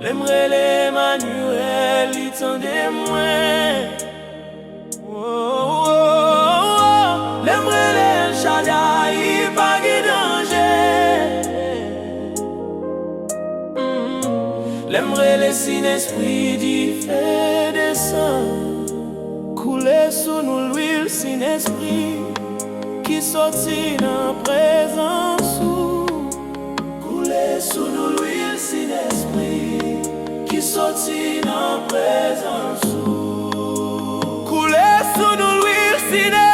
L'aimerait l'Emmanuel, il tendait moins. L'aimerait l'El Shaddai, il pas de danger. L'aimerait les Saint-Esprit, il fait descendre. Couler sous nous l'huile Saint-Esprit, qui sortit dans la présence. Couler sous nous l'huile Saint-Esprit, qui sortit dans la présence. Couler sous nous l'huile Saint-Esprit.